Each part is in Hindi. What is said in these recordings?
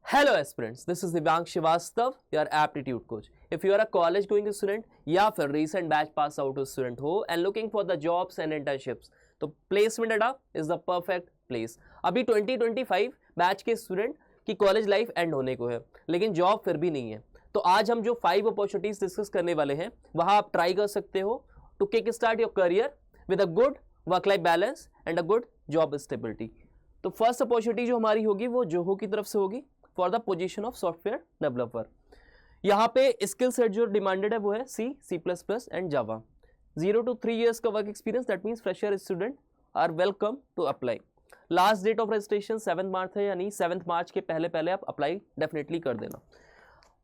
Hello aspirants, this is Divyansh Srivastav, your aptitude coach. If you are a college going student या फिर recent batch pass out student हो and looking for the jobs and internships, तो Placement Adda is the perfect place. अभी 2025 बैच के स्टूडेंट की कॉलेज लाइफ एंड होने को है, लेकिन जॉब फिर भी नहीं है. तो आज हम जो 5 अपॉर्चुनिटीज डिस्कस करने वाले हैं वहाँ आप ट्राई कर सकते हो to kick start your career with a good work life balance and a good job stability. तो फर्स्ट अपॉर्चुनिटी जो हमारी होगी वो जोहो की तरफ से होगी for the position of software developer. यहाँ पे स्किल सेट जो डिमांडेड है वो है C++ and Java. 0 to 3 years का work experience, that means fresher student are welcome to apply. Last date of registration 7 March है, यानी 7 मार्च के पहले पहले आप अप्लाई डेफिनेटली कर देना.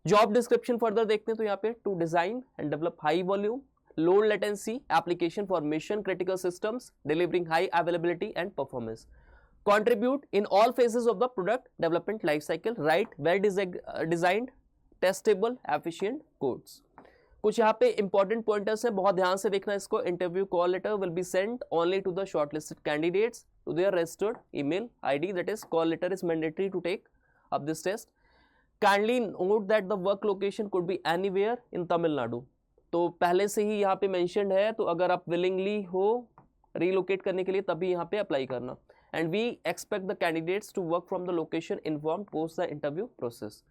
जॉब डिस्क्रिप्शन फर्दर देखते हैं तो यहाँ पे to design and develop high volume low latency application for mission critical systems delivering high availability and performance. Contribute in all phases of the product development life cycle. Write well designed testable efficient codes. कुछ यहाँ पे इंपॉर्टेंट पॉइंटर्स हैं, बहुत ध्यान से देखना इसको. Interview call letter will be sent only to the shortlisted candidates to their registered email ID. That is call letter is mandatory to take up this test. Kindly note that the work location could be anywhere in Tamil Nadu. तो पहले से ही यहाँ पे मेंशन्ड है, तो अगर आप विलिंगली हो रीलोकेट करने के लिए तभी यहाँ पे अप्लाई करना. And we expect the candidates to work from the location informed post the interview process.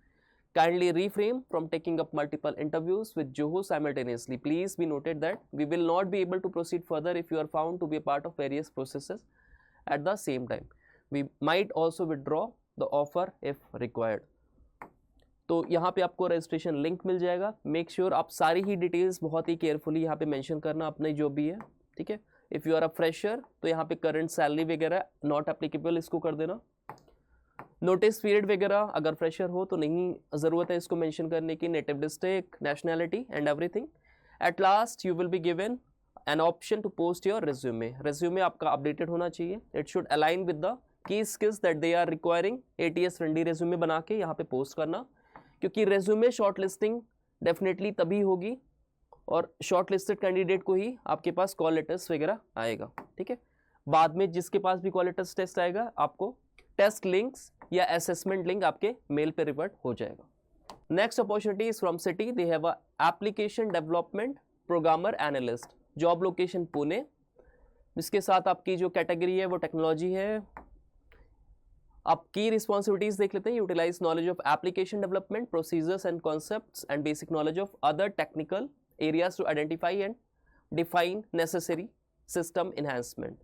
Kindly refrain from taking up multiple interviews with Zoho simultaneously. Please be noted that we will not be able to proceed further if you are found to be a part of various processes at the same time. We might also withdraw the offer if required. तो यहाँ पे आपको रजिस्ट्रेशन लिंक मिल जाएगा. मेक श्योर आप सारी ही डिटेल्स बहुत ही केयरफुली यहाँ पे मेंशन करना अपने जो भी है, ठीक है. If you are a fresher तो यहाँ पे करंट सैलरी वगैरह नॉट एप्लीकेबल इसको कर देना. नोटिस पीरियड वगैरह अगर फ्रेशर हो तो नहीं ज़रूरत है इसको मेंशन करने की. Native district, nationality and everything. At last you will be given an option to post your resume. Resume आपका अपडेटेड होना चाहिए. It should align with the key skills that they are requiring. ATS friendly resume बना के यहाँ पे पोस्ट करना, क्योंकि रेज्यूमे शॉर्टलिस्टिंग डेफिनेटली तभी होगी और शॉर्टलिस्टेड कैंडिडेट को ही आपके पास कॉल लेटर्स वगैरह आएगा, ठीक है. बाद में जिसके पास भी कॉल लेटर्स टेस्ट आएगा आपको टेस्ट लिंक्स या असेसमेंट लिंक आपके मेल पे रिवर्ट हो जाएगा. Next opportunity is from city. They have a application development programmer analyst. Job location Pune. इसके साथ आपकी जो कैटेगरी है वो टेक्नोलॉजी है. आप की रिस्पॉन्सिबिलिटीज देख लेते हैं. Utilise knowledge of application development procedures and concepts and basic knowledge of other technical areas to identify and define necessary system enhancement.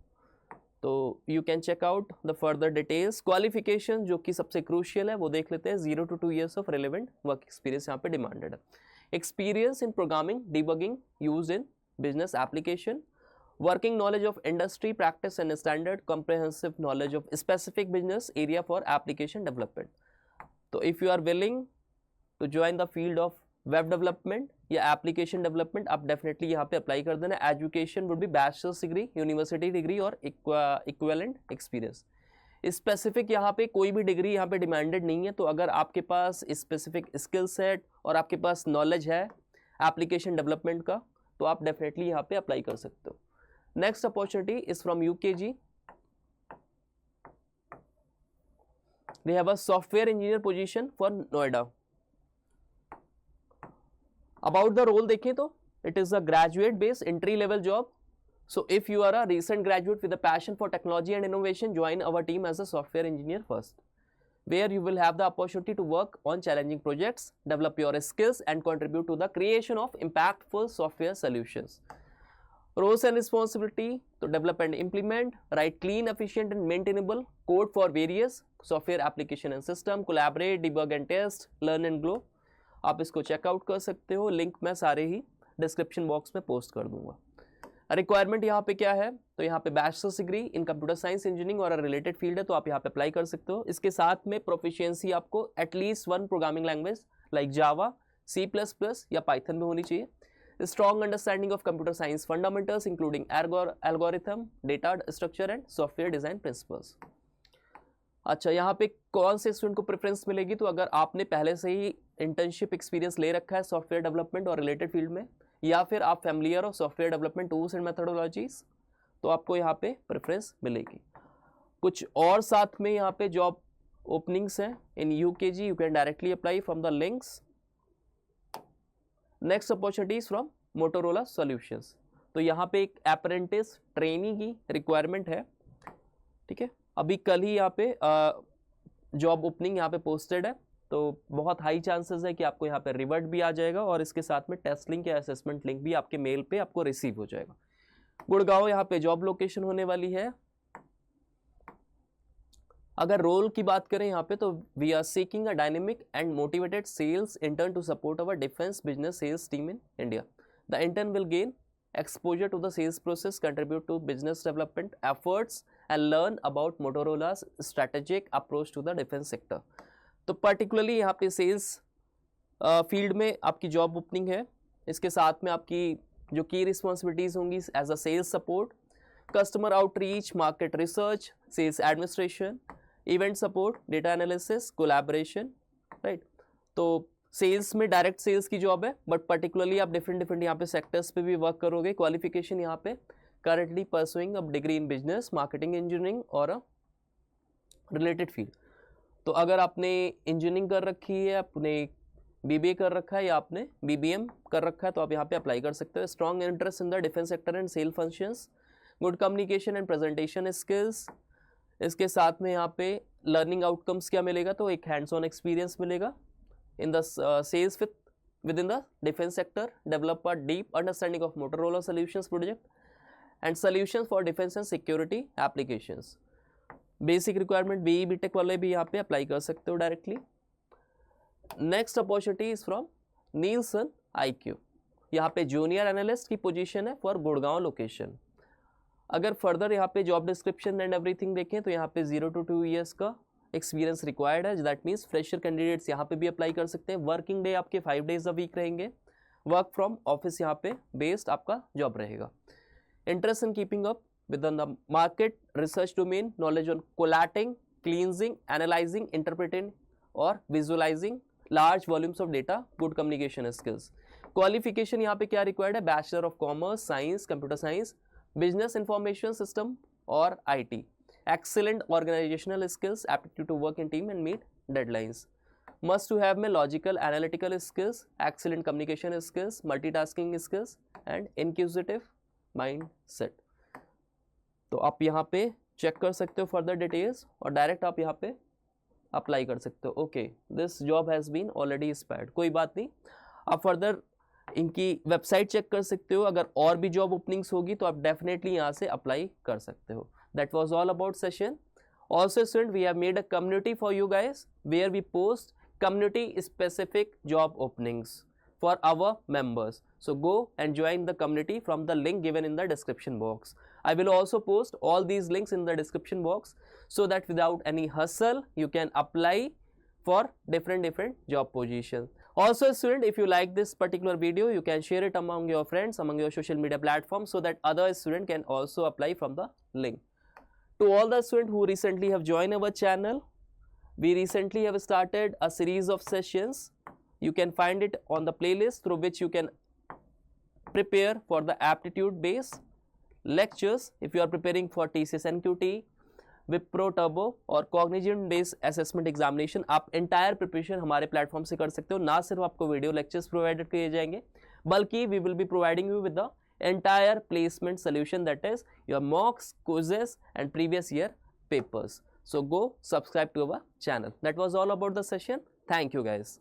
तो you can check out the further details. Qualification जो कि सबसे क्रूशियल है वो देख लेते हैं. 0 to 2 years of relevant work experience यहाँ पे डिमांडेड है. Experience in programming, debugging use in business application. Working knowledge of industry practice and standard, comprehensive knowledge of specific business area for application development. So if you are willing to join the field of web development या application development, आप definitely यहाँ पे apply कर देना. Education would be bachelor's degree, university degree और equivalent experience. स्पेसिफिक यहाँ पे कोई भी डिग्री यहाँ पे डिमांडेड नहीं है. तो अगर आपके पास स्पेसिफिक स्किल सेट और आपके पास नॉलेज है एप्लीकेशन डेवलपमेंट का तो आप डेफिनेटली यहाँ पे अप्लाई कर सकते हो. Next opportunity is from UKG. They have a software engineer position for Noida. About the role देखें तो it is a graduate based entry level job. So if you are a recent graduate with a passion for technology and innovation, join our team as a software engineer first, where you will have the opportunity to work on challenging projects, develop your skills and contribute to the creation of impactful software solutions. Roles and responsibility to develop and implement, write clean, efficient and maintainable code for various software application and system, collaborate, debug and test, learn and grow. आप इसको चेकआउट कर सकते हो. लिंक मैं सारे ही डिस्क्रिप्शन बॉक्स में पोस्ट कर दूंगा. रिक्वायरमेंट यहाँ पे क्या है तो यहाँ पे bachelors degree in computer science engineering और रिलेटेड फील्ड है तो आप यहाँ पे अप्लाई कर सकते हो. इसके साथ में प्रोफिशिएंसी आपको at least 1 programming language like Java, C++ या पाइथन में होनी चाहिए. Strong understanding of computer science fundamentals including algorithm, data structure and software design principles. अच्छा, यहाँ पे कौन से स्टूडेंट को प्रेफरेंस मिलेगी तो अगर आपने पहले से ही इंटर्नशिप एक्सपीरियंस ले रखा है सॉफ्टवेयर डेवलपमेंट और रिलेटेड फील्ड में, या फिर आप फैमिलियर हो software development tools and methodologies, तो आपको यहाँ पे प्रेफरेंस मिलेगी. कुछ और साथ में यहाँ पे जॉब openings हैं in UKG, you can directly apply from the links. Next opportunity is from Motorola Solutions. तो यहाँ पे एक अप्रेंटिस ट्रेनी की रिक्वायरमेंट है, ठीक है. अभी कल ही यहाँ पे जॉब ओपनिंग यहाँ पे पोस्टेड है, तो बहुत हाई चांसेस है कि आपको यहाँ पे रिवर्ट भी आ जाएगा और इसके साथ में टेस्ट लिंक या असेसमेंट लिंक भी आपके मेल पे आपको रिसीव हो जाएगा. गुड़गांव यहाँ पे जॉब लोकेशन होने वाली है. अगर रोल की बात करें यहाँ पे, तो we are seeking a dynamic and motivated sales intern to support our defence business sales team in India. The intern will gain exposure to the sales process, contribute to business development efforts and learn about Motorola's strategic approach to the defense sector. तो particularly यहाँ पे sales फील्ड में आपकी जॉब ओपनिंग है. इसके साथ में आपकी जो की रिस्पॉन्सिबिलिटीज होंगी as a sales support, customer outreach, market research, sales administration, event support, data analysis, collaboration, right. तो सेल्स में डायरेक्ट सेल्स की जॉब है, बट पर्टिकुलरली आप डिफरेंट यहाँ पे सेक्टर्स पे भी वर्क करोगे. क्वालिफिकेशन यहाँ पे currently pursuing a degree in business, marketing, engineering और अ रिलेटेड फील्ड. तो अगर आपने इंजीनियरिंग कर रखी है, आपने BBA कर रखा है या आपने BBM कर रखा है, तो आप यहाँ पे अप्लाई कर सकते हो. Strong interest in the defence sector and sale functions, good communication and presentation skills. इसके साथ में यहाँ पे लर्निंग आउटकम्स क्या मिलेगा, तो एक हैंड्स ऑन एक्सपीरियंस मिलेगा in the sales within the defense sector, develop a deep understanding of Motorola Solutions project and solutions for defense and security applications. Basic requirement BE BTech वाले भी यहाँ पे अप्लाई कर सकते हो directly. Next opportunity is from Nielsen IQ. यहाँ पे जूनियर एनालिस्ट की पोजीशन है फॉर गुड़गांव लोकेशन. अगर फर्दर यहाँ पे जॉब डिस्क्रिप्शन एंड एवरीथिंग देखें तो यहाँ पे 0 to 2 years का एक्सपीरियंस रिक्वायर्ड है. दैट मीन्स फ्रेशर कैंडिडेट्स यहाँ पे भी अप्लाई कर सकते हैं. वर्किंग डे आपके 5 days अ वीक रहेंगे. वर्क फ्रॉम ऑफिस यहाँ पे बेस्ड आपका जॉब रहेगा. Interest in keeping up with the market research domain, knowledge on collating, cleansing, analysing, interpreting और visualising large volumes of data, good communication skills. Qualification यहाँ पे क्या रिक्वायर्ड है, bachelor of commerce, science, computer science, business information system और IT. Excellent organizational skills, aptitude to work in team and meet deadlines. Must to have में logical analytical skills, excellent communication skills, multitasking skills and inquisitive mindset. तो आप यहाँ पे चेक कर सकते हो further details और डायरेक्ट आप यहाँ पे अप्लाई कर सकते हो. Okay, this job has been already expired. कोई बात नहीं, आप फर्दर इनकी वेबसाइट चेक कर सकते हो. अगर और भी जॉब ओपनिंग्स होगी तो आप डेफिनेटली यहाँ से अप्लाई कर सकते हो. That was all about session. Also student, we have made a community for you guys where we post community specific job openings for our members. So go and join the community from the link given in the description box. I will also post all these links in the description box so that without any hustle you can apply for different job positions. Also student, if you like this particular video, you can share it among your friends, among your social media platforms so that other students can also apply from the link. To all the students who recently have joined our channel, we recently have started a series of sessions. You can find it on the playlist through which you can prepare for the aptitude based lectures. If you are preparing for TCS NQT, Wipro Turbo और Cognizant based assessment examination, आप entire preparation हमारे प्लेटफॉर्म से कर सकते हो. ना सिर्फ आपको वीडियो लेक्चर्स प्रोवाइडेड किए जाएंगे, बल्कि we will be providing you with the entire placement solution, that is your mocks, quizzes and previous year papers. So go subscribe to our channel. That was all about the session. Thank you guys.